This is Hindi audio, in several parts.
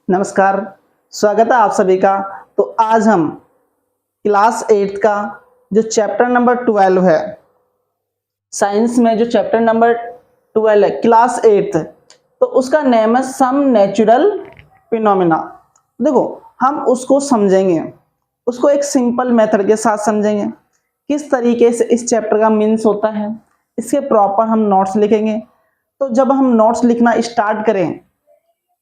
नमस्कार, स्वागत है आप सभी का। तो आज हम क्लास 8 का जो चैप्टर नंबर 12 है, साइंस में जो चैप्टर नंबर 12 है क्लास 8, तो उसका नेम है सम नेचुरल फिनोमेना। देखो, हम उसको समझेंगे, उसको एक सिंपल मेथड के साथ समझेंगे, किस तरीके से इस चैप्टर का मीन्स होता है, इसके प्रॉपर हम नोट्स लिखेंगे। तो जब हम नोट्स लिखना स्टार्ट करें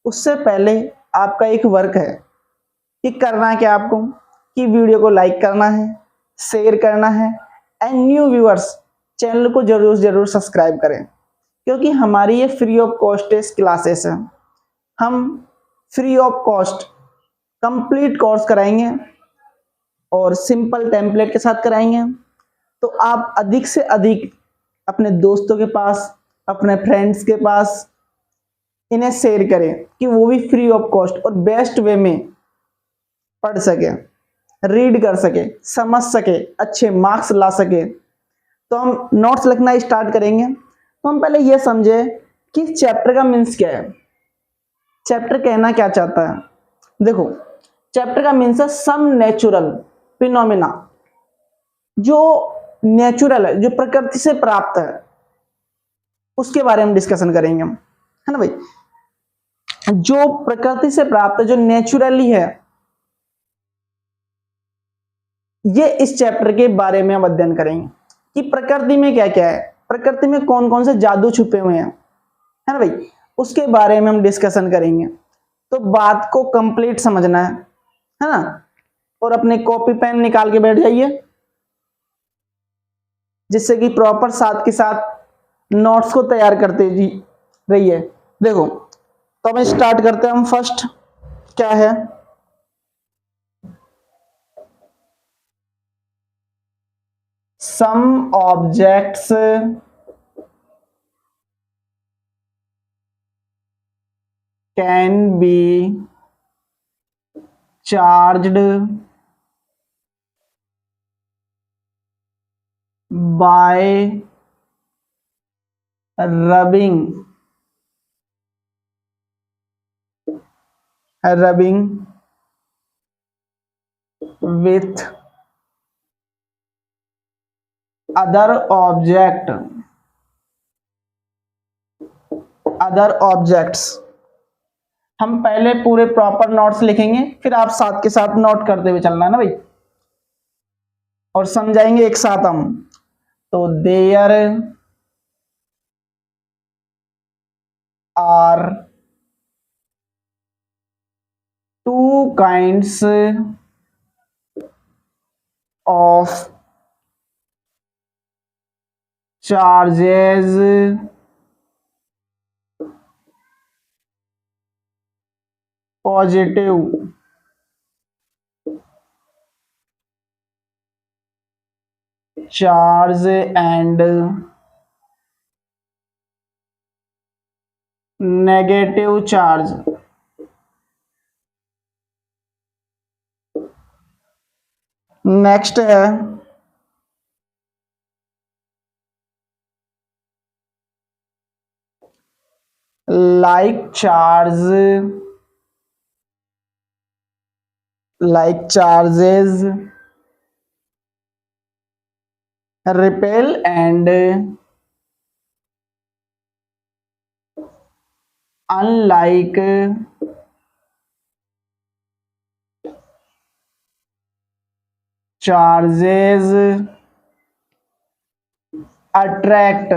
उससे पहले आपका एक वर्क है कि करना है क्या आपको, कि वीडियो को लाइक करना है, शेयर करना है एंड न्यू व्यूअर्स चैनल को जरूर सब्सक्राइब करें, क्योंकि हमारी ये फ्री ऑफ कॉस्ट क्लासेस है। हम free of cost complete course कराएंगे और सिंपल टेम्पलेट के साथ कराएंगे। तो आप अधिक से अधिक अपने दोस्तों के पास, अपने फ्रेंड्स के पास इन्हें शेयर करें कि वो भी फ्री ऑफ कॉस्ट और बेस्ट वे में पढ़ सके, रीड कर सके, समझ सके, अच्छे मार्क्स ला सके। तो हम नोट्स लिखना स्टार्ट करेंगे। तो हम पहले ये समझे कि चैप्टर का मीन्स क्या है, चैप्टर कहना क्या चाहता है। देखो, चैप्टर का मीन्स है सम नेचुरल फिनोमेना, जो नेचुरल है, जो प्रकृति से प्राप्त है, उसके बारे में डिस्कशन करेंगे हम, है ना भाई। जो प्रकृति से प्राप्त है, जो नेचुरली है, ये इस चैप्टर के बारे में हम अध्ययन करेंगे कि प्रकृति में क्या क्या है, प्रकृति में कौन कौन से जादू छुपे हुए हैं, है ना भाई। उसके बारे में हम डिस्कशन करेंगे। तो बात को कंप्लीट समझना है ना। और अपने कॉपी पेन निकाल के बैठ जाइए, जिससे कि प्रॉपर साथ के साथ नोट्स को तैयार करते जी रहिए। देखो, तो हम स्टार्ट करते हैं। हम फर्स्ट क्या है, some objects can be charged by rubbing with other objects। हम पहले पूरे प्रॉपर नोट्स लिखेंगे, फिर आप साथ के साथ नोट करते हुए चलना है ना भाई, और समझाएंगे एक साथ हम। तो there are two kinds of charges, positive charge and negative charge. Next है like charges repel and unlike charges attract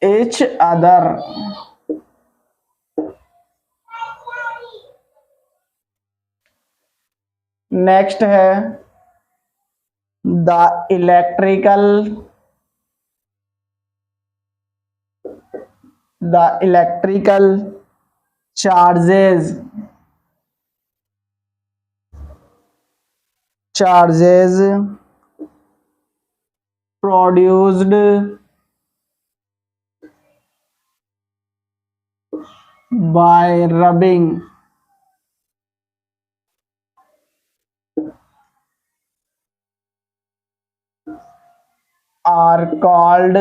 each other। Next है the electrical charges produced by rubbing are called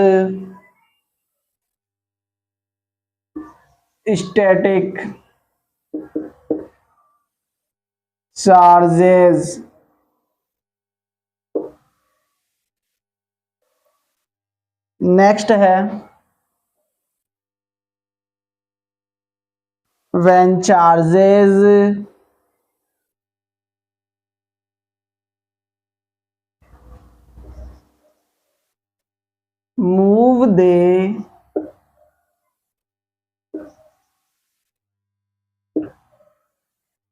static charges. Next है when charges move they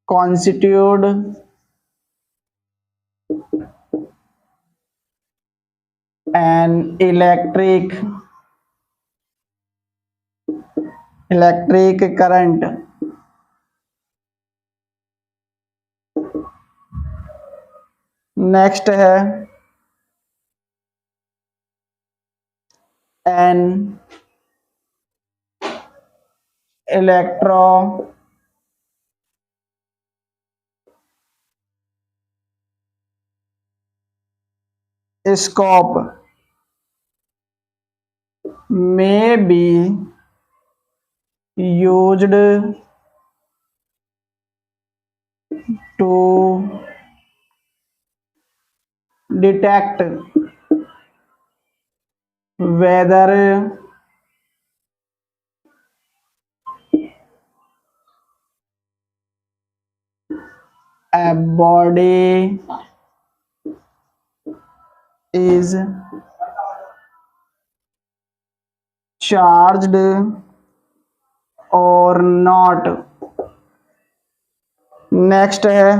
constitute an electric current. Next है an electroscope may be used to detect whether a body is charged or not. Next है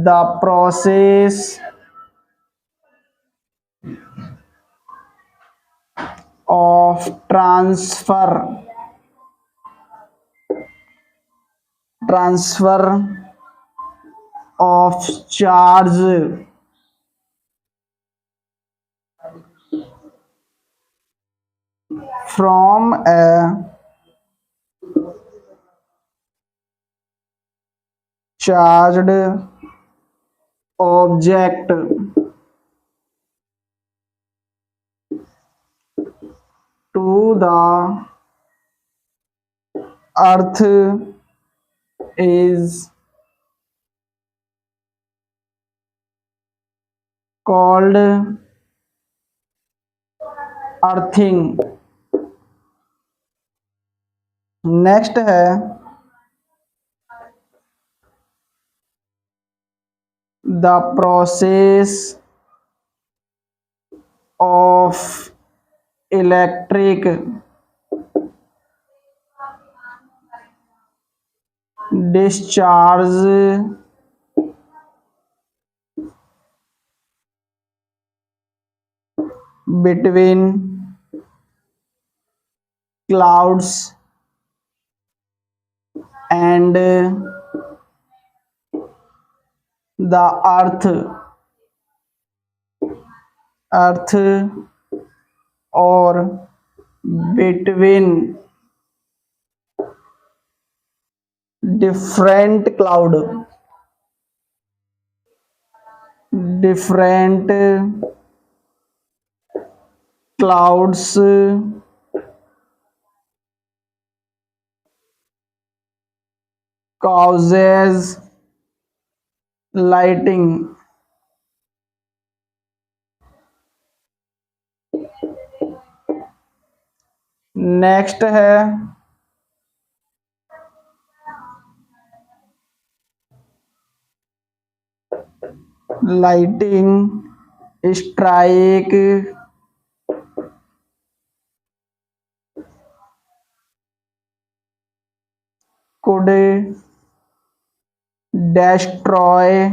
the process of transfer of charge from a charged object to the earth is called earthing. Next है the process of electric discharge between clouds and the earth or between different clouds causes lighting. Next है lightning strike could destroy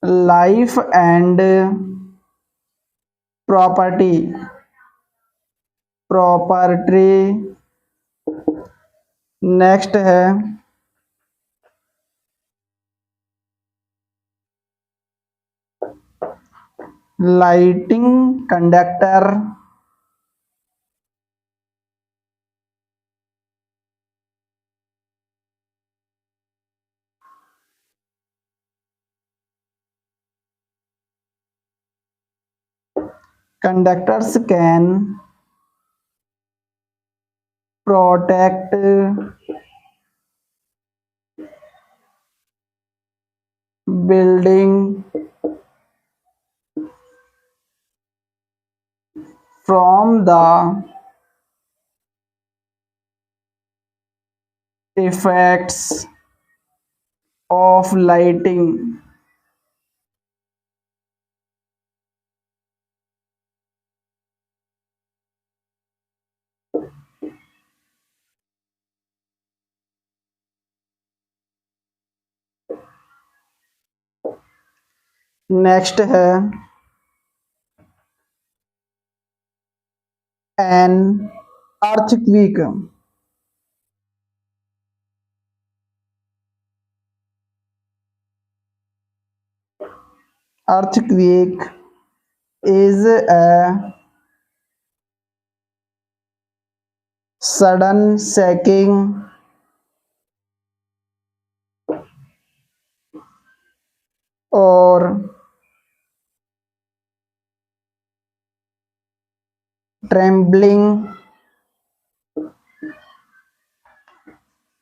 life and property. Next है lightning conductor, conductors can protect building from the effects of lighting. Next है an earthquake. Earthquake is a sudden shaking or trembling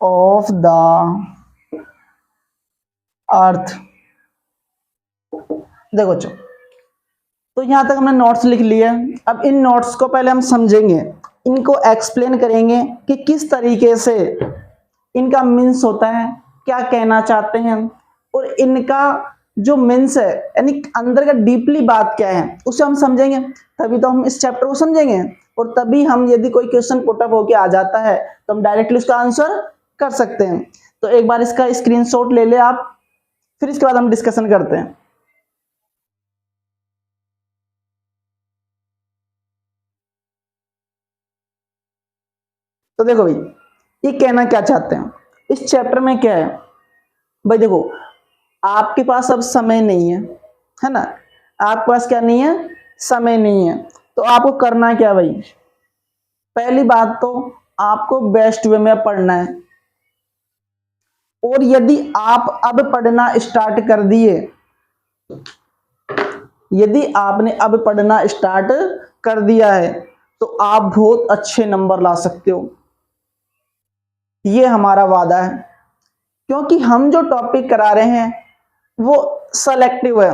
of the earth. देखो बच्चों, तो यहां तक हमने नोट्स लिख लिए। अब इन नोट्स को पहले हम समझेंगे, इनको एक्सप्लेन करेंगे कि किस तरीके से इनका मीन्स होता है, क्या कहना चाहते हैं, और इनका जो मीन्स है यानी अंदर का डीपली बात क्या है उसे हम समझेंगे, तभी तो हम इस चैप्टर को समझेंगे। और तभी हम यदि कोई क्वेश्चन पुटअप होके आ जाता है तो हम डायरेक्टली उसका आंसर कर सकते हैं। तो एक बार इसका स्क्रीनशॉट ले ले आप, फिर इसके बाद हम डिस्कशन करते हैं। तो देखो भाई, ये कहना क्या चाहते हैं इस चैप्टर में, क्या है भाई, देखो आपके पास अब समय नहीं है ना, आपके पास क्या नहीं है, समय नहीं है। तो आपको करना क्या भाई, पहली बात तो आपको बेस्ट वे में पढ़ना है। और यदि आप अब पढ़ना स्टार्ट कर दिए, यदि आपने अब पढ़ना स्टार्ट कर दिया है तो आप बहुत अच्छे नंबर ला सकते हो, ये हमारा वादा है। क्योंकि हम जो टॉपिक करा रहे हैं वो सेलेक्टिव है,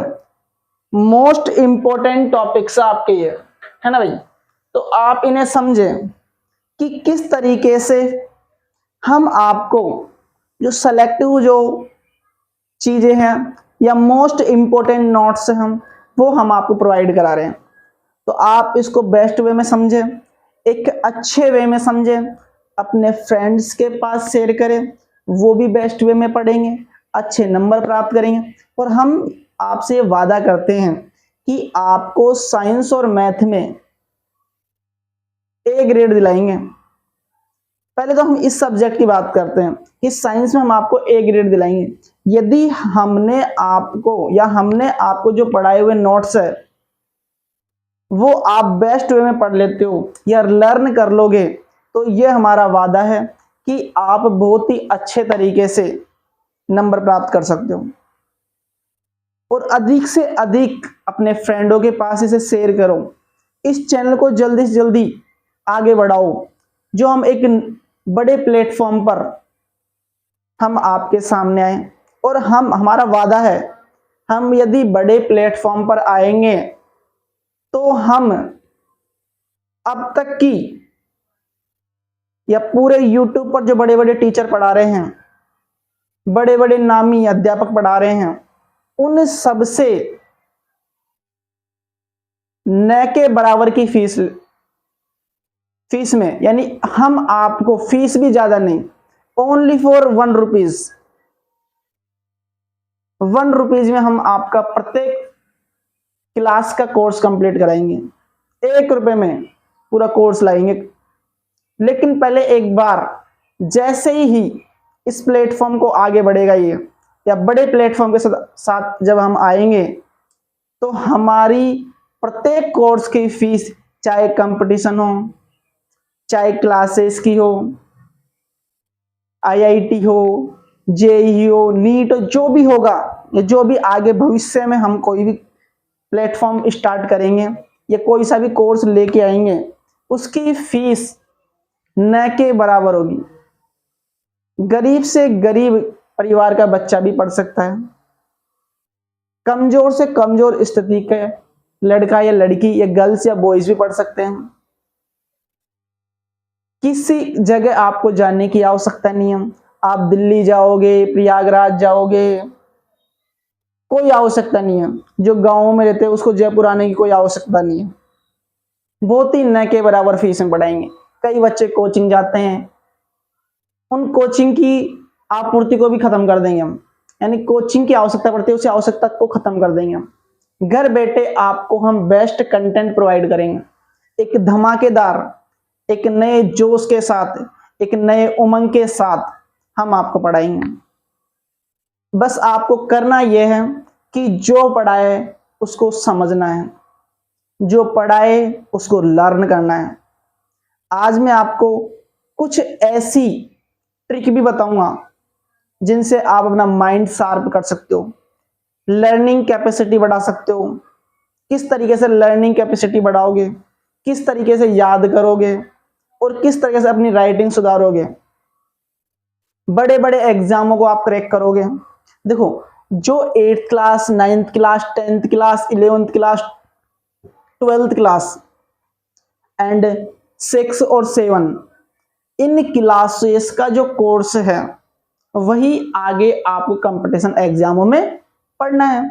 मोस्ट इंपॉर्टेंट टॉपिक्स आपके ये है ना भाई। तो आप इन्हें समझें कि किस तरीके से हम आपको जो सेलेक्टिव जो चीजें हैं या मोस्ट इंपॉर्टेंट नोट्स हैं वो हम आपको प्रोवाइड करा रहे हैं। तो आप इसको बेस्ट वे में समझें, एक अच्छे वे में समझें, अपने फ्रेंड्स के पास शेयर करें, वो भी बेस्ट वे में पढ़ेंगे, अच्छे नंबर प्राप्त करेंगे। और हम आपसे वादा करते हैं कि आपको साइंस और मैथ में ए ग्रेड दिलाएंगे। पहले तो हम इस सब्जेक्ट की बात करते हैं कि साइंस में हम आपको ए ग्रेड दिलाएंगे यदि हमने आपको जो पढ़ाए हुए नोट्स है वो आप बेस्ट वे में पढ़ लेते हो या लर्न कर लोगे, तो ये हमारा वादा है कि आप बहुत ही अच्छे तरीके से नंबर प्राप्त कर सकते हो। और अधिक से अधिक अपने फ्रेंडों के पास इसे शेयर करो, इस चैनल को जल्दी से जल्दी आगे बढ़ाओ, जो हम एक बड़े प्लेटफॉर्म पर हम आपके सामने आए। और हमारा वादा है, हम यदि बड़े प्लेटफॉर्म पर आएंगे तो हम अब तक की या पूरे यूट्यूब पर जो बड़े बड़े टीचर पढ़ा रहे हैं, बड़े बड़े नामी अध्यापक पढ़ा रहे हैं, उन सबसे न के बराबर की फीस में, यानी हम आपको फीस भी ज्यादा नहीं, ओनली फॉर 1 रुपीज, 1 रुपीज में हम आपका प्रत्येक क्लास का कोर्स कंप्लीट कराएंगे। 1 रुपए में पूरा कोर्स लाएंगे। लेकिन पहले एक बार जैसे ही इस प्लेटफॉर्म को आगे बढ़ेगा ये, या बड़े प्लेटफॉर्म के साथ जब हम आएंगे, तो हमारी प्रत्येक कोर्स की फीस, चाहे कंपटीशन हो, चाहे क्लासेस की हो, आईआईटी हो, जेईई हो, नीट हो, जो भी होगा, या जो भी आगे भविष्य में हम कोई भी प्लेटफॉर्म स्टार्ट करेंगे या कोई सा भी कोर्स लेके आएंगे, उसकी फीस न के बराबर होगी। गरीब से गरीब परिवार का बच्चा भी पढ़ सकता है, कमजोर से कमजोर स्थिति के लड़का या लड़की या गर्ल्स या बॉयज भी पढ़ सकते हैं। किसी जगह आपको जाने की आवश्यकता नहीं है। आप दिल्ली जाओगे, प्रयागराज जाओगे, कोई आवश्यकता नहीं है। जो गांव में रहते हैं उसको जयपुर आने की कोई आवश्यकता नहीं है। बहुत ही न के बराबर फीस में पढ़ाएंगे। कई बच्चे कोचिंग जाते हैं, उन कोचिंग की आपूर्ति को भी खत्म कर देंगे हम, यानी कोचिंग की आवश्यकता पड़ती है, उस आवश्यकता को खत्म कर देंगे हम। घर बैठे आपको हम बेस्ट कंटेंट प्रोवाइड करेंगे, एक धमाकेदार, एक नए जोश के साथ, एक नए उमंग के साथ हम आपको पढ़ाएंगे। बस आपको करना यह है कि जो पढ़ाए उसको समझना है, जो पढ़ाए उसको लर्न करना है। आज मैं आपको कुछ ऐसी ट्रिक भी बताऊंगा जिनसे आप अपना माइंड शार्प कर सकते हो, लर्निंग कैपेसिटी बढ़ा सकते हो। किस तरीके से लर्निंग कैपेसिटी बढ़ाओगे, किस तरीके से याद करोगे और किस तरीके से अपनी राइटिंग सुधारोगे, बड़े बड़े एग्जामों को आप क्रैक करोगे। देखो, जो 8th class, 9th class, 10th class, 11th class, 12th class and 6 और 7, इन क्लासेस का जो कोर्स है वही आगे आपको कंपटीशन एग्जामों में पढ़ना है।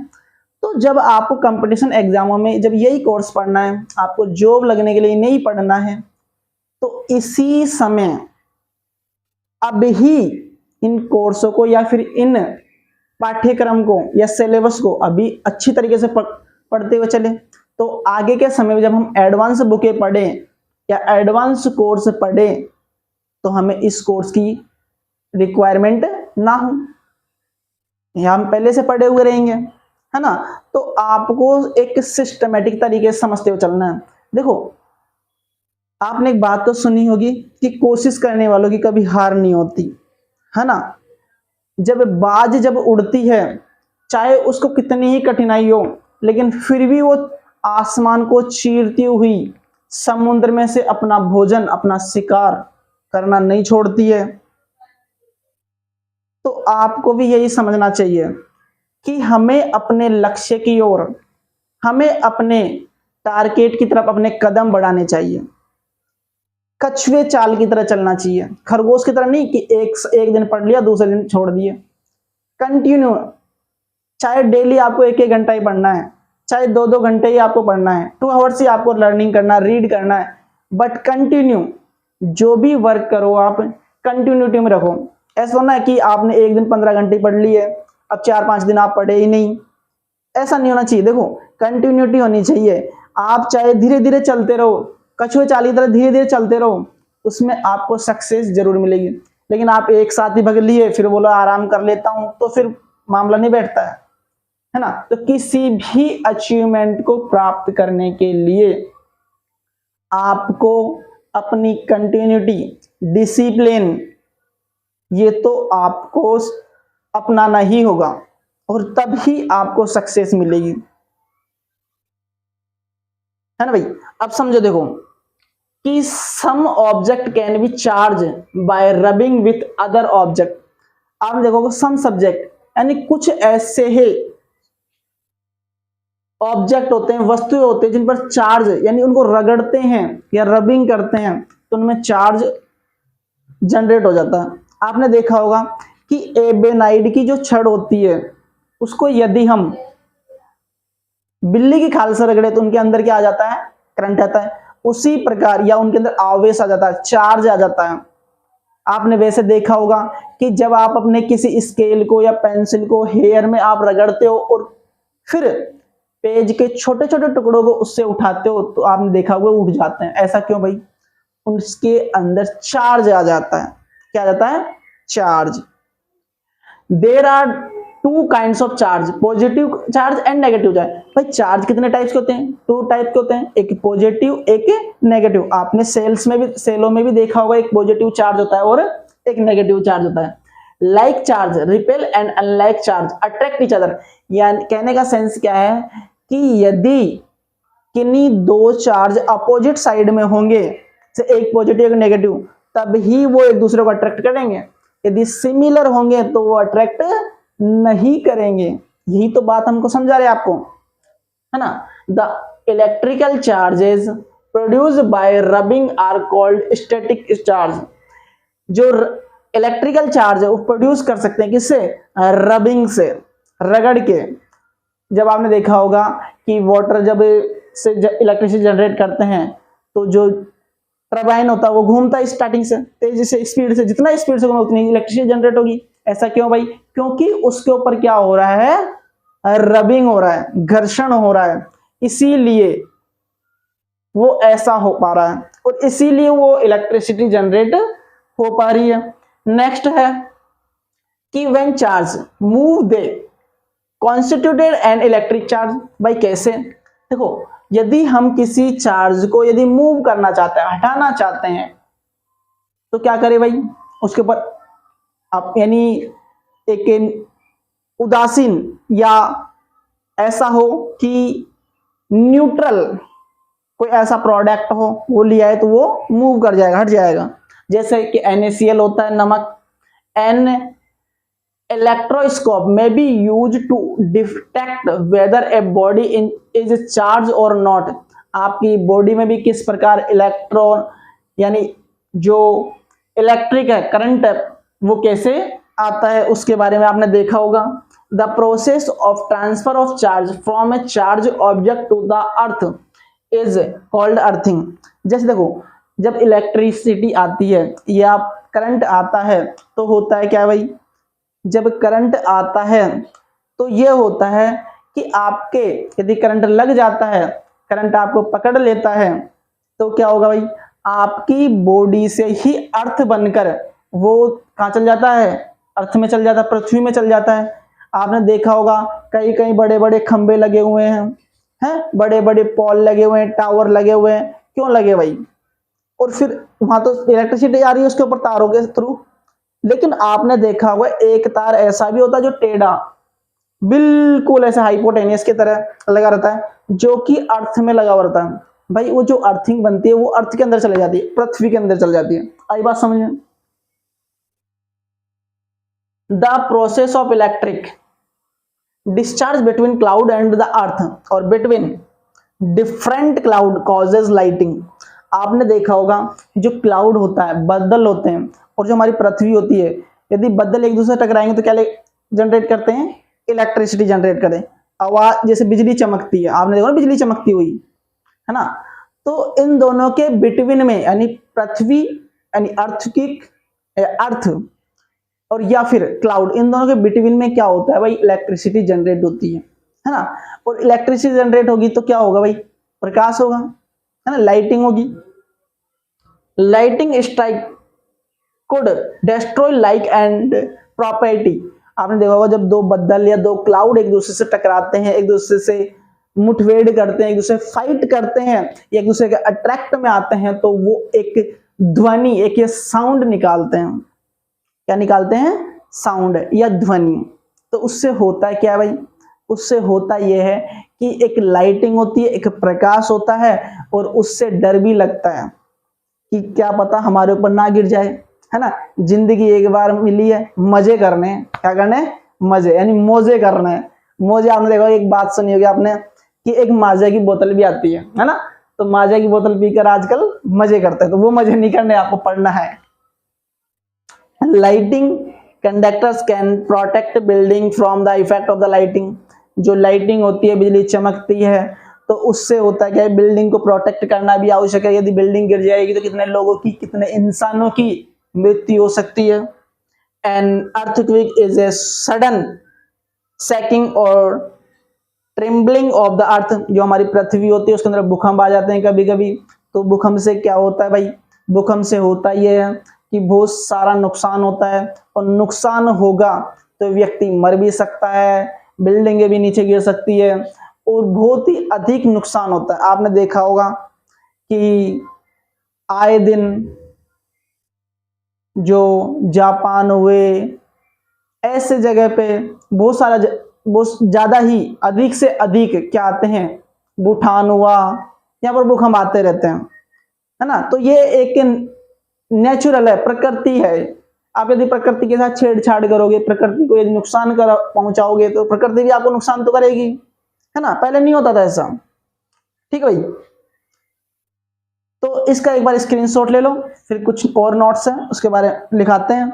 तो जब आपको कंपटीशन एग्जामों में जब यही कोर्स पढ़ना है, आपको जॉब लगने के लिए नहीं पढ़ना है, तो इसी समय अब ही इन कोर्सों को या फिर इन पाठ्यक्रम को या सिलेबस को अभी अच्छी तरीके से पढ़ते हुए चले, तो आगे के समय में जब हम एडवांस बुकें पढ़ें या एडवांस कोर्स पढ़ें तो हमें इस कोर्स की रिक्वायरमेंट ना हो, या हम पहले से पढ़े हुए रहेंगे, है ना। तो आपको एक सिस्टमेटिक तरीके से समझते हुए चलना है। देखो, आपने एक बात तो सुनी होगी कि कोशिश करने वालों की कभी हार नहीं होती, है ना। जब बाज जब उड़ती है, चाहे उसको कितनी ही कठिनाई हो, लेकिन फिर भी वो आसमान को चीरती हुई समुद्र में से अपना भोजन, अपना शिकार करना नहीं छोड़ती है। तो आपको भी यही समझना चाहिए कि हमें अपने लक्ष्य की ओर, हमें अपने टारगेट की तरफ अपने कदम बढ़ाने चाहिए। कछुए चाल की तरह चलना चाहिए, खरगोश की तरह नहीं कि एक दिन पढ़ लिया दूसरे दिन छोड़ दिए। कंटिन्यू, चाहे डेली आपको 1-1 घंटा ही पढ़ना है, चाहे 2-2 घंटे ही आपको पढ़ना है, 2 आवर्स ही आपको लर्निंग करना, रीड करना है, बट कंटिन्यू जो भी वर्क करो आप कंटिन्यूटी में रखो। ऐसा ना है कि आपने एक दिन 15 घंटे पढ़ लिए, अब 4-5 दिन आप पढ़े ही नहीं, ऐसा नहीं होना चाहिए। देखो, कंटिन्यूटी होनी चाहिए। आप चाहे धीरे धीरे चलते रहो, कछुए चाल की तरह धीरे धीरे चलते रहो, उसमें आपको सक्सेस जरूर मिलेगी। लेकिन आप एक साथ ही भग लिए फिर बोलो आराम कर लेता हूं, तो फिर मामला नहीं बैठता है ना। तो किसी भी अचीवमेंट को प्राप्त करने के लिए आपको अपनी कंटिन्यूटी, डिसिप्लिन, ये तो आपको अपनाना ही होगा और तब ही आपको सक्सेस मिलेगी, है ना भाई। अब समझो, देखो कि some object can be charge by rubbing with other object. आप देखोगे सम सब्जेक्ट, यानी कुछ ऐसे ही ऑब्जेक्ट होते हैं, वस्तुएं होते हैं जिन पर चार्ज, यानी उनको रगड़ते हैं या रबिंग करते हैं तो उनमें चार्ज जनरेट हो जाता है। आपने देखा होगा कि एबेनाइड की जो छड़ होती है उसको यदि हम बिल्ली की खाल से रगड़े तो उनके अंदर क्या आ जाता है, करंट आता है। उसी प्रकार या उनके अंदर आवेश आ जाता है, चार्ज आ जाता है। आपने वैसे देखा होगा कि जब आप अपने किसी स्केल को या पेंसिल को हेयर में आप रगड़ते हो और फिर पेज के छोटे छोटे टुकड़ों को उससे उठाते हो तो आपने देखा होगा उठ जाते हैं। ऐसा क्यों भाई? उसके अंदर चार्ज आ जाता है। क्या आ जाता है? Charge. There are two kinds of charge, positive charge and negative charge. भाई चार्ज कितने टाइप्स के होते हैं? टू टाइप के होते हैं, एक पॉजिटिव एक नेगेटिव। आपने सेलों में भी देखा होगा, एक पॉजिटिव चार्ज होता है और एक नेगेटिव चार्ज होता है। Like charge repel and unlike charge attract each other. यानी कहने का सेंस क्या है कि यदि किन्हीं दो चार्ज अपोजिट साइड में होंगे, से एक पॉजिटिव एक नेगेटिव, तब ही वो एक दूसरे को अट्रैक्ट करेंगे। यदि सिमिलर होंगे तो वो अट्रैक्ट नहीं करेंगे। यही तो बात हमको समझा रहे आपको, है ना। The electrical charges produce by rubbing are called static charge. जो इलेक्ट्रिकल चार्ज है वो प्रोड्यूस कर सकते हैं किससे? रबिंग से, रगड़ के। जब आपने देखा होगा कि वाटर जब से इलेक्ट्रिसिटी जनरेट करते हैं तो जो टरबाइन होता है वो घूमता है स्टार्टिंग से, तेजी से, स्पीड से, जितना स्पीड से घूमे उतनी इलेक्ट्रिसिटी जनरेट होगी। ऐसा क्यों भाई? क्योंकि उसके ऊपर क्या हो रहा है? रबिंग हो रहा है, घर्षण हो रहा है, इसीलिए वो ऐसा हो पा रहा है और इसीलिए वो इलेक्ट्रिसिटी जनरेट हो पा रही है। नेक्स्ट है कि when charge move they constituted an electric charge. भाई कैसे? देखो, यदि हम किसी चार्ज को यदि मूव करना चाहते हैं, हटाना चाहते हैं, तो क्या करें भाई? उसके ऊपर आप यानी एक उदासीन या ऐसा हो कि न्यूट्रल कोई ऐसा प्रोडक्ट हो, वो लिया है तो वो मूव कर जाएगा, हट जाएगा। जैसे कि NaCl होता है, नमक। एन इलेक्ट्रोस्कोप में be use to detect whether a body is charge or not. आपकी बॉडी में भी किस प्रकार इलेक्ट्रॉन यानी जो इलेक्ट्रिक है, करंट है, वो कैसे आता है उसके बारे में आपने देखा होगा। The process of transfer of charge from a charge object to the earth is called earthing. जैसे देखो, जब इलेक्ट्रिसिटी आती है या करंट आता है तो होता है क्या भाई? जब करंट आता है तो ये होता है कि आपके यदि करंट लग जाता है, करंट आपको पकड़ लेता है, तो क्या होगा भाई? आपकी बॉडी से ही अर्थ बनकर वो कहाँ चल जाता है? अर्थ में चल जाता है, पृथ्वी में चल जाता है। आपने देखा होगा कई कई बड़े बड़े खंबे लगे हुए हैं, बड़े बड़े पोल लगे हुए हैं, टावर लगे हुए हैं। क्यों लगे भाई? और फिर वहां तो इलेक्ट्रिसिटी आ रही है उसके ऊपर तारों के थ्रू। लेकिन आपने देखा होगा एक तार ऐसा भी होता है जो टेढ़ा, बिल्कुल ऐसे हाइपोटेनियस की तरह लगा रहता है, जो कि अर्थ में लगा हुआ रहता है। भाई वो जो अर्थिंग बनती है वो अर्थ के अंदर चले जाती है, पृथ्वी के अंदर चल जाती है। आई बात समझ में? The process of electric discharge between cloud and the earth और between different cloud causes lightning. आपने देखा होगा जो क्लाउड होता है, बादल होते हैं, और जो हमारी पृथ्वी होती है, यदि बादल एक दूसरे से टकराएंगे तो क्या जनरेट करते हैं? इलेक्ट्रिसिटी जनरेट करें। आवाज जैसे बिजली चमकती है, आपने देखा ना बिजली चमकती हुई, है ना। तो इन दोनों के बिटवीन में यानी पृथ्वी यानी अर्थ और या फिर क्लाउड, इन दोनों के बिटवीन में क्या होता है भाई? इलेक्ट्रिसिटी जनरेट होती है ना। और इलेक्ट्रिसिटी जनरेट होगी तो क्या होगा भाई? प्रकाश होगा, है ना, लाइटिंग होगी। Lighting strike could destroy light and property. आपने देखा होगा जब दो बादल या दो क्लाउड एक दूसरे से टकराते हैं, एक दूसरे से मुठभेड़ करते हैं, एक दूसरे फाइट करते हैं, या एक दूसरे के अट्रैक्ट में आते हैं, तो वो एक ध्वनि, एक ये साउंड निकालते हैं। क्या निकालते हैं? साउंड या ध्वनि। तो उससे होता है क्या भाई? उससे होता यह है कि एक लाइटिंग होती है, एक प्रकाश होता है, और उससे डर भी लगता है कि क्या पता हमारे ऊपर ना गिर जाए, है ना। जिंदगी एक बार मिली है, मजे करने हैं। क्या करने? मजे, यानी मोजे करने हैं। मोजे आपने देखा, एक बात सुनी होगी आपने कि एक माजा की बोतल भी आती है ना। तो माजा की बोतल पीकर आजकल मजे करते हैं, तो वो मजे नहीं करने, आपको पढ़ना है। Lighting conductors can protect building from the effect of the lighting. जो लाइटिंग होती है, बिजली चमकती है, तो उससे होता है क्या? बिल्डिंग को प्रोटेक्ट करना भी आवश्यक है। यदि बिल्डिंग गिर जाएगी तो कितने लोगों की, कितने इंसानों की मृत्यु हो सकती है। An earthquake is a sudden shaking और ट्रिम्बलिंग ऑफ द अर्थ। जो हमारी पृथ्वी होती है उसके अंदर भूकंप आ जाते हैं कभी कभी। तो भूकंप से क्या होता है भाई? भूकंप से होता यह है कि बहुत सारा नुकसान होता है, और नुकसान होगा तो व्यक्ति मर भी सकता है, बिल्डिंगें भी नीचे गिर सकती है और बहुत ही अधिक नुकसान होता है। आपने देखा होगा कि आए दिन जो जापान हुए, ऐसे जगह पे बहुत ज्यादा ही अधिक से अधिक क्या आते हैं, भूटान हुआ, यहाँ पर भूकंप आते रहते हैं, है ना। तो ये एक नेचुरल है, प्रकृति है। आप यदि प्रकृति के साथ छेड़छाड़ करोगे, प्रकृति को यदि नुकसान कर पहुंचाओगे तो प्रकृति भी आपको नुकसान तो करेगी, है ना। पहले नहीं होता था ऐसा, ठीक है भाई। तो इसका एक बार स्क्रीनशॉट ले लो, फिर कुछ और नोट्स हैं उसके बारे में लिखाते हैं।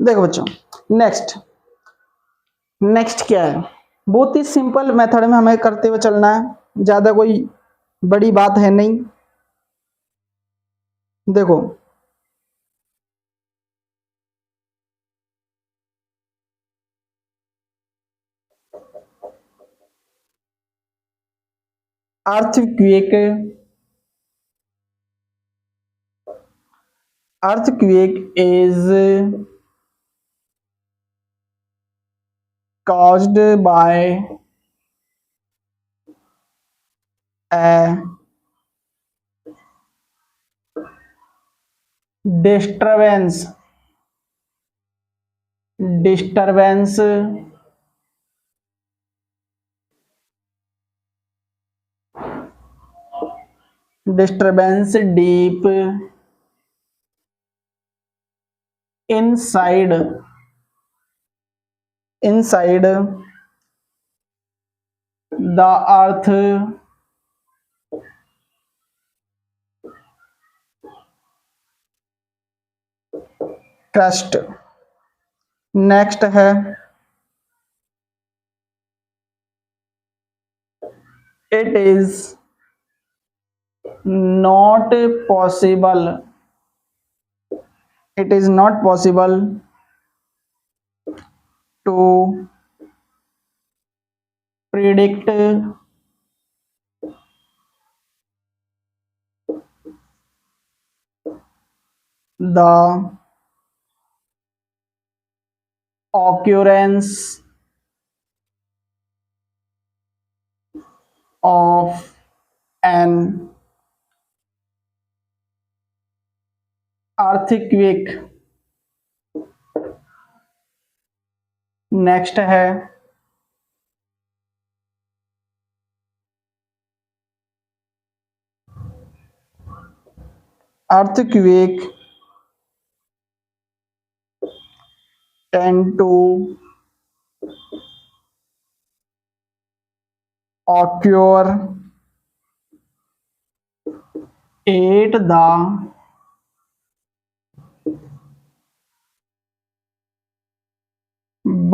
देखो बच्चों, नेक्स्ट नेक्स्ट क्या है, बहुत ही सिंपल मेथड में हमें करते हुए चलना है, ज्यादा कोई बड़ी बात है नहीं। देखो, earthquake earthquake is caused by a disturbance disturbance disturbance deep inside the earth crust। Next है, it is not possible it is not possible to predict the occurrence of an earthquake। Next है, earthquake tend to occur at the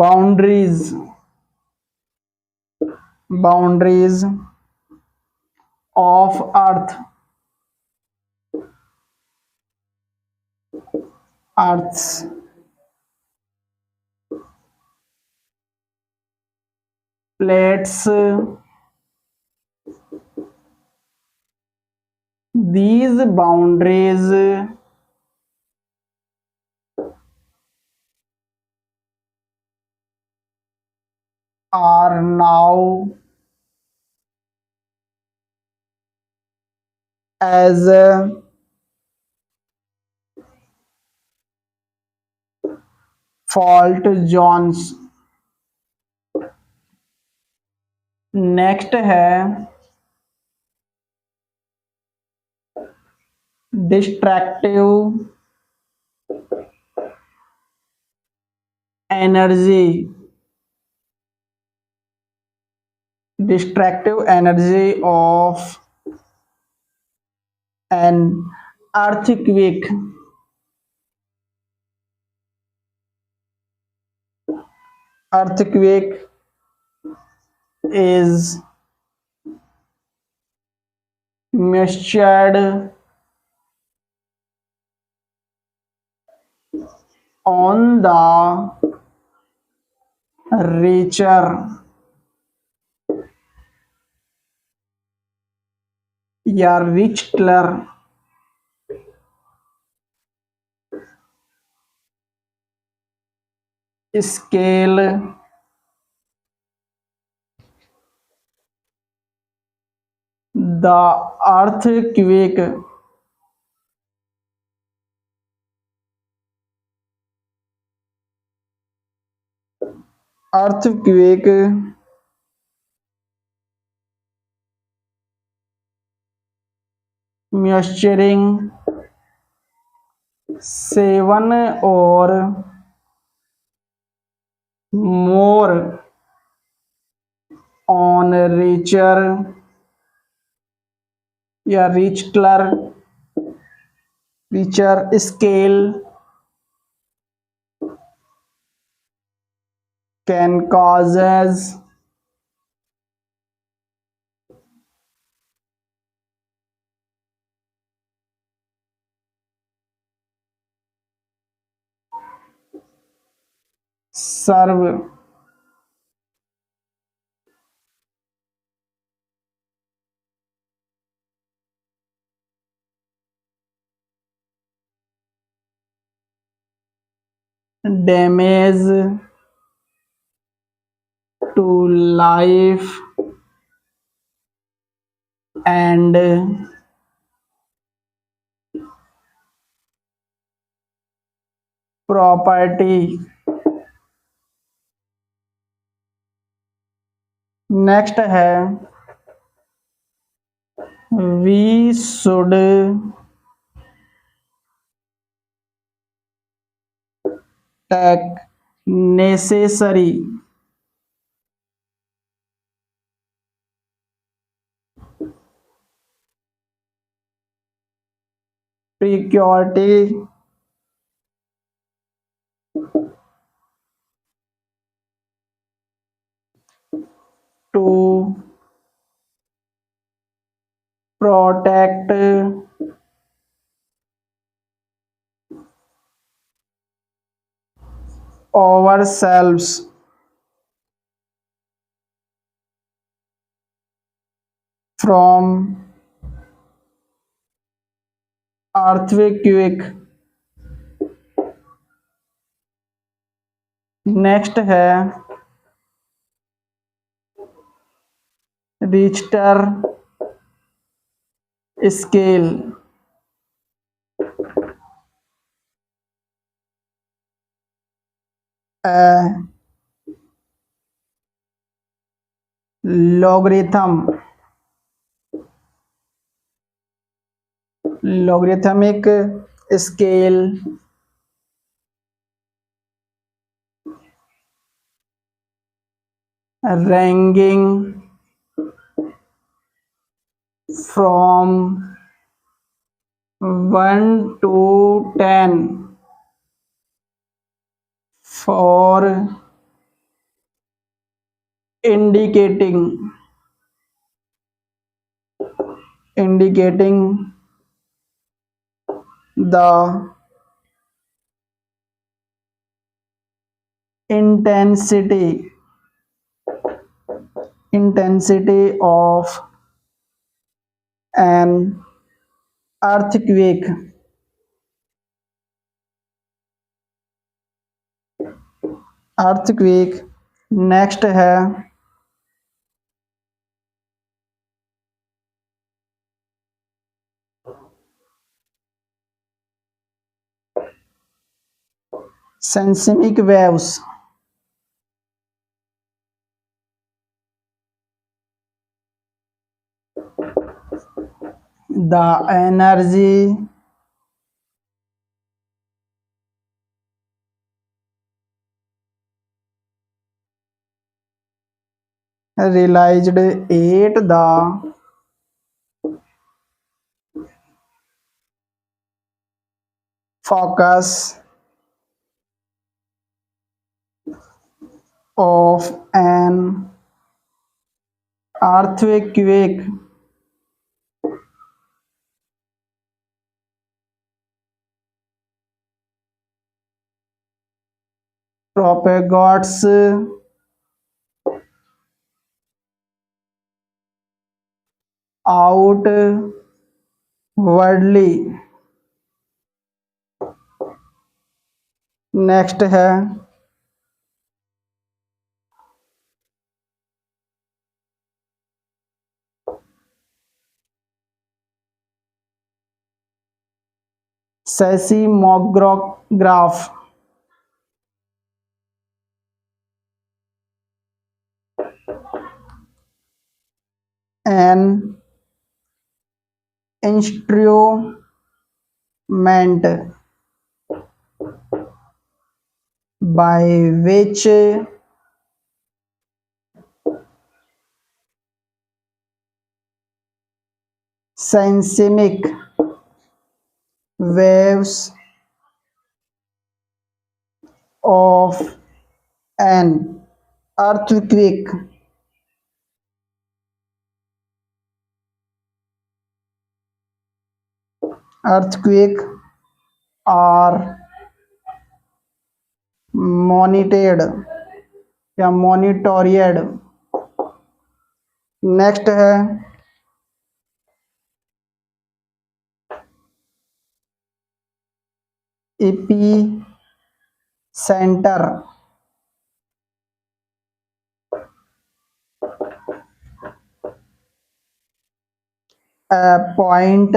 boundaries of earth's plates। These boundaries are now as fault zones। Next है, destructive energy, destructive energy of an earthquake. Earthquake is measured on the Richter या Richter scale the earthquake earthquake measuring 7 or more on Richter या Richter scale can causes serve damage to life and property. Next है we should take necessary precautionary to protect ourselves from earthquake. Next है Richter scale logarithmic scale ranging from 1 to 10 for indicating the intensity of an earthquake. Next है seismic waves the energy realized at the focus of an earthquake propagates outwardly। Next है seismograph an instrument by which seismic waves of an earthquake are monitored या monitored। नेक्स्ट है epicentre a point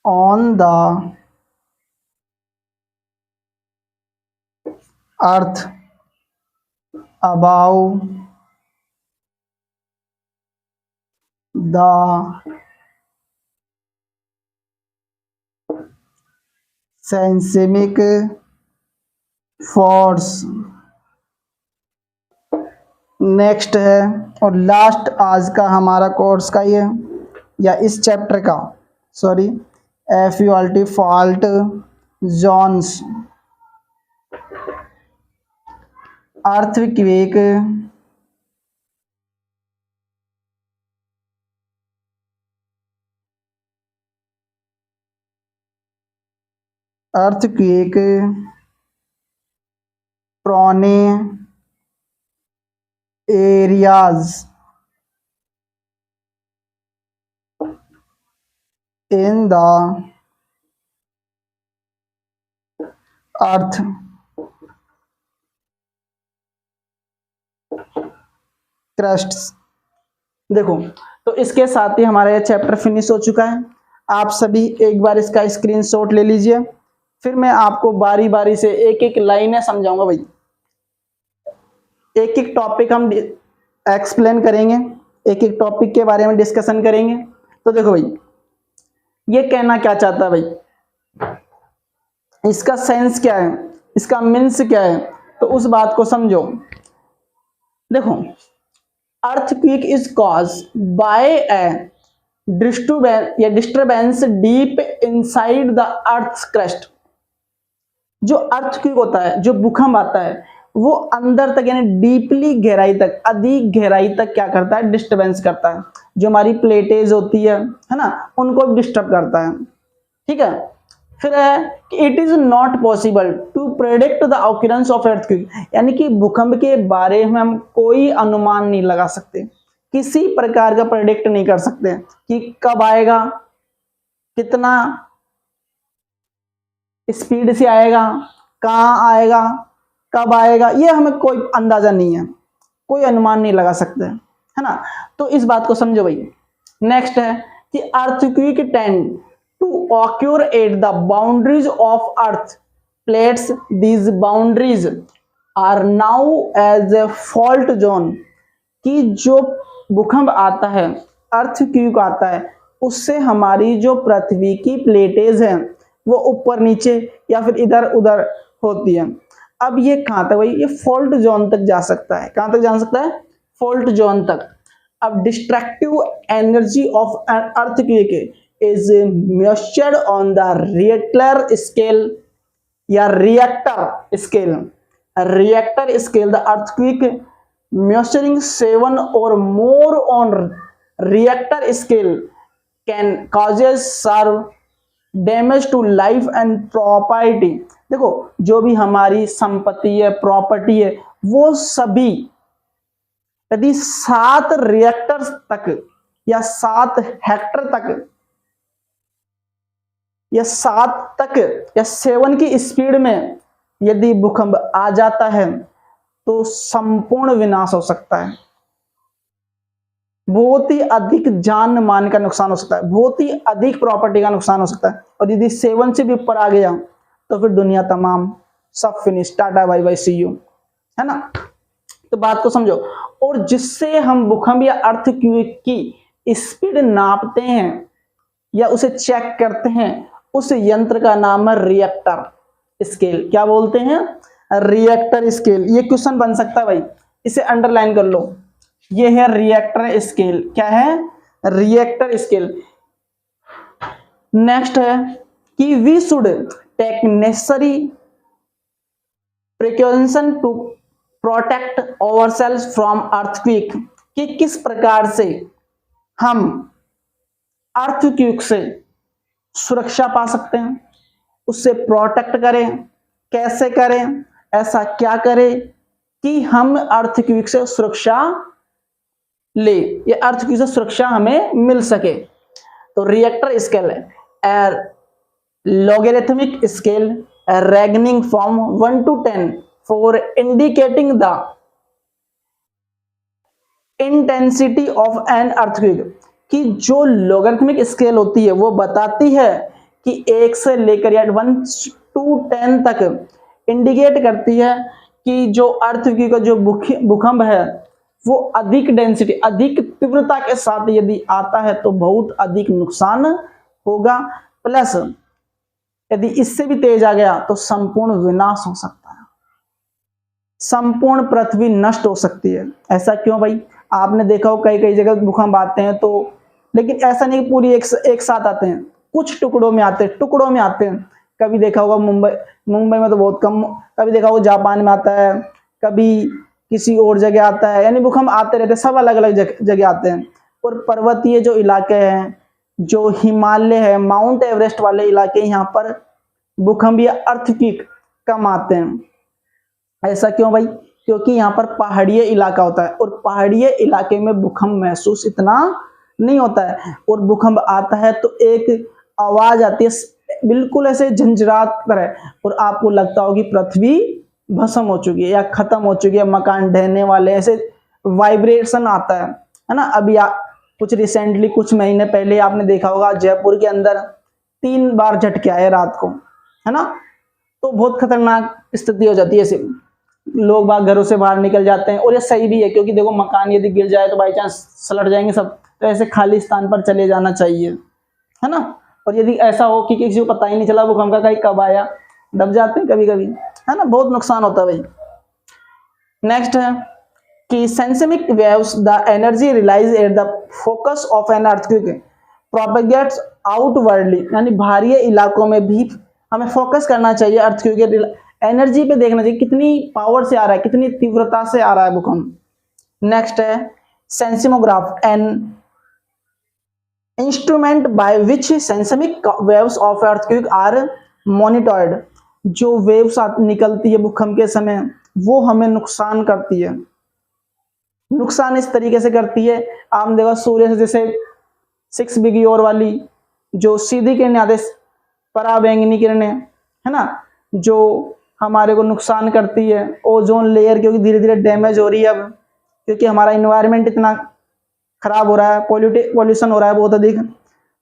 on the earth above the seismic force। Next है और लास्ट आज का हमारा कोर्स का ये या इस चैप्टर का sorry FULT fault zones. Earthquake prone areas in the earth crusts। देखो तो इसके साथ ही हमारा ये चैप्टर फिनिश हो चुका है। आप सभी एक बार इसका स्क्रीनशॉट ले लीजिए, फिर मैं आपको बारी बारी से एक एक लाइनें समझाऊंगा भाई। एक एक टॉपिक हम एक्सप्लेन करेंगे, एक एक टॉपिक के बारे में डिस्कशन करेंगे। तो देखो भाई ये कहना क्या चाहता है भाई, इसका सेंस क्या है, इसका मीन्स क्या है, तो उस बात को समझो। देखो earthquake is caused by A disturbance deep inside the earth crust. जो अर्थक्वेक होता है, जो भूकंप आता है, वो अंदर तक यानी डीपली गहराई तक, अधिक गहराई तक क्या करता है, डिस्टर्बेंस करता है। जो हमारी प्लेटेज होती है ना, उनको डिस्टर्ब करता है। ठीक है, फिर है कि it is not possible to predict the occurrence of earthquake, यानी कि भूकंप के बारे में हम कोई अनुमान नहीं लगा सकते, किसी प्रकार का प्रेडिक्ट नहीं कर सकते कि कब आएगा, कितना स्पीड से आएगा, कहाँ आएगा, कब आएगा, ये हमें कोई अंदाजा नहीं है, कोई अनुमान नहीं लगा सकते, है ना। तो इस बात को समझो भाई। नेक्स्ट है कि earthquake tend to occur at the boundaries of earth plates. These boundaries are now as a fault zone, कि जो भूकंप आता है, अर्थक्वेक आता है, उससे हमारी जो पृथ्वी की प्लेटेज हैं वो ऊपर नीचे या फिर इधर उधर होती है। अब ये कहां तक भाई, ये फॉल्ट जोन तक जा सकता है। कहां तक जा सकता है? फॉल्ट जोन तक। अब destructive energy of an earthquake is measured on the Richter scale या Richter scale. Richter scale the earthquake measuring 7 or more on reactor scale can causes serve damage to life and property। देखो जो भी हमारी संपत्ति है, प्रॉपर्टी है, वो सभी यदि 7 रिएक्टर तक या 7 हेक्टर तक या 7 तक या 7 की स्पीड में यदि भूकंप आ जाता है तो संपूर्ण विनाश हो सकता है। बहुत ही अधिक जान मान का नुकसान हो सकता है, बहुत ही अधिक प्रॉपर्टी का नुकसान हो सकता है। और यदि 7 से भी ऊपर आ गया तो फिर दुनिया तमाम, सब finish, tata bye bye see you, है ना। तो बात को समझो। और जिससे हम भूकंप या अर्थक्वेक की स्पीड नापते हैं या उसे चेक करते हैं, उस यंत्र का नाम है रिएक्टर स्केल। क्या बोलते हैं? Richter scale. ये क्वेश्चन बन सकता है भाई, इसे अंडरलाइन कर लो। ये है रिएक्टर स्केल। क्या है? Richter scale. नेक्स्ट है कि we should take necessary precaution to protect ourselves from earthquake, कि किस प्रकार से हम अर्थक्वेक से सुरक्षा पा सकते हैं, उससे प्रोटेक्ट करें। कैसे करें? ऐसा क्या करें कि हम अर्थक्वेक से सुरक्षा ले, ये अर्थक्वेक से सुरक्षा हमें मिल सके। तो रिएक्टर स्केल है logarithmic scale ranking from 1 to 10 for indicating the intensity of an earthquake, कि जो लॉगरिथमिक स्केल होती है वो बताती है कि 1 से लेकर या 1 to 10 तक इंडिकेट करती है कि जो अर्थक्वेक का जो भूकंप है वो अधिक डेंसिटी, अधिक तीव्रता के साथ यदि आता है तो बहुत अधिक नुकसान होगा, प्लस यदि इससे भी तेज आ गया तो संपूर्ण विनाश हो सकता है, संपूर्ण पृथ्वी नष्ट हो सकती है। ऐसा क्यों भाई? आपने देखा हो कई कई जगह भूकंप आते हैं तो, लेकिन ऐसा नहीं पूरी एक साथ आते हैं, कुछ टुकड़ों में आते हैं। कभी देखा होगा मुंबई में तो बहुत कम, कभी देखा होगा जापान में आता है, कभी किसी और जगह आता है, यानी भूकंप आते रहते हैं, सब अलग अलग जगह आते हैं। और पर्वतीय जो इलाके हैं, जो हिमालय है, माउंट एवरेस्ट वाले इलाके, यहाँ पर भूकंप या अर्थक्वेक कम आते हैं। ऐसा क्यों भाई? क्योंकि यहाँ पर पहाड़ीय इलाका होता है और पहाड़ीय इलाके में भूकंप महसूस इतना नहीं होता है, और भूकंप आता है तो एक आवाज आती है बिल्कुल ऐसे झंझरात तरह, और आपको लगता हो कि पृथ्वी भस्म हो चुकी है या खत्म हो चुकी है, मकान ढहने वाले, ऐसे वाइब्रेशन आता है ना। अभी कुछ रिसेंटली कुछ महीने पहले आपने देखा होगा जयपुर के अंदर 3 बार झटके आए रात को, है ना। तो बहुत खतरनाक स्थिति हो जाती है, ऐसे लोग बाग घरों से बाहर निकल जाते हैं। और ये सही भी है, क्योंकि देखो मकान यदि गिर जाए तो बाई चांस सलट जाएंगे सब, तो ऐसे खाली स्थान पर चले जाना चाहिए, है ना। और यदि ऐसा हो कि किसी को पता ही नहीं चला भूकंप का कहीं कब आया, दब जाते हैं कभी कभी, है ना, बहुत नुकसान होता है भाई। नेक्स्ट है कि seismic waves the energy release at the focus of an earthquake propagates outwardly, यानी बाहरी इलाकों में भी हमें फोकस करना चाहिए। अर्थक्वेक के एनर्जी पे देखना चाहिए, कितनी पावर से आ रहा है, कितनी तीव्रता से आ रहा है भूकंप। नेक्स्ट है seismograph, an instrument by which seismic waves of earthquake are monitored. जो वेव्स निकलती है भूकंप के समय वो हमें नुकसान करती है। नुकसान इस तरीके से करती है, आपने देखा सूर्य से जैसे 6 बिगियोर वाली जो सीधी किरणें आते, पराबैंगनी किरणें, है ना, जो हमारे को नुकसान करती है। ओजोन लेयर क्योंकि धीरे धीरे डैमेज हो रही है अब, क्योंकि हमारा इन्वायरमेंट इतना खराब हो रहा है, पॉल्यूशन हो रहा है बहुत अधिक।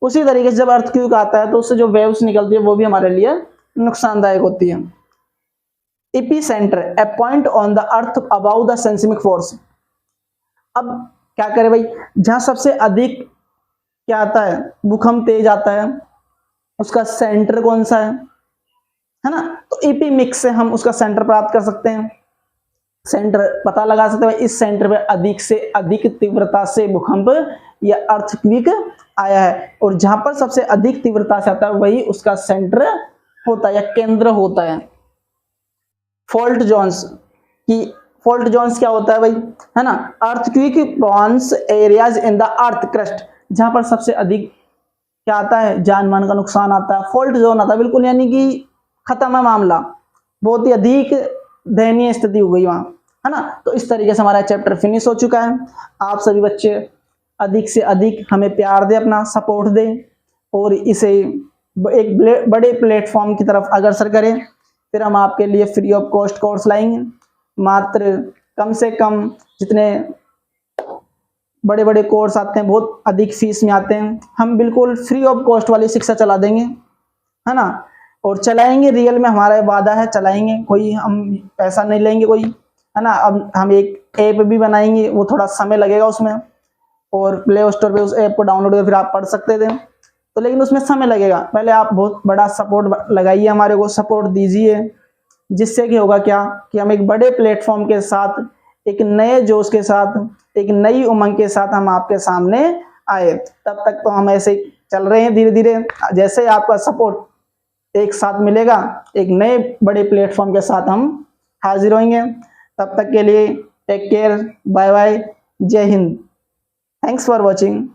उसी तरीके से जब अर्थक्वेक आता है तो उससे जो वेव्स निकलती है वो भी हमारे लिए नुकसानदायक होती है। Epicentre, a point on the earth above the seismic force. अब क्या करें भाई, जहां सबसे अधिक क्या आता है, भूकंप तेज आता है, उसका सेंटर कौन सा है? है ना। तो ईपी मिक्स से हम उसका सेंटर प्राप्त कर सकते हैं, सेंटर पता लगा सकते हैं इस सेंटर पे अधिक से अधिक तीव्रता से भूकंप या अर्थक्वेक आया है, और जहां पर सबसे अधिक तीव्रता से आता है वही उसका सेंटर होता है या केंद्र होता है। फॉल्ट जोन्स की, फॉल्ट जोन्स क्या होता है भाई, है ना, earthquake prawns areas in the earth crust, जहां पर सबसे अधिक क्या आता है, जान मान का नुकसान आता है, फॉल्ट जोन आता है बिल्कुल, यानी कि खत्म है मामला, बहुत ही अधिक दयनीय स्थिति हो गई वहां, है ना। तो इस तरीके से हमारा चैप्टर फिनिश हो चुका है। आप सभी बच्चे अधिक से अधिक हमें प्यार दें, अपना सपोर्ट दें, और इसे एक बड़े प्लेटफॉर्म की तरफ अग्रसर करें। फिर हम आपके लिए फ्री ऑफ कॉस्ट कोर्स लाएंगे, मात्र कम से कम, जितने बड़े बड़े कोर्स आते हैं बहुत अधिक फीस में आते हैं, हम बिल्कुल फ्री ऑफ कॉस्ट वाली शिक्षा चला देंगे, है ना, और चलाएंगे रियल में, हमारा वादा है चलाएंगे, कोई हम पैसा नहीं लेंगे कोई, है ना। अब हम एक ऐप भी बनाएंगे, वो थोड़ा समय लगेगा उसमें, और प्ले स्टोर पे उस ऐप को डाउनलोड कर फिर आप पढ़ सकते थे, तो लेकिन उसमें समय लगेगा। पहले आप बहुत बड़ा सपोर्ट लगाइए, हमारे को सपोर्ट दीजिए, जिससे कि होगा क्या कि हम एक बड़े प्लेटफॉर्म के साथ, एक नए जोश के साथ, एक नई उमंग के साथ हम आपके सामने आए। तब तक तो हम ऐसे चल रहे हैं धीरे धीरे, जैसे आपका सपोर्ट एक साथ मिलेगा, एक नए बड़े प्लेटफॉर्म के साथ हम हाजिर होंगे। तब तक के लिए टेक केयर, बाय बाय, जय हिंद, थैंक्स फॉर वॉचिंग।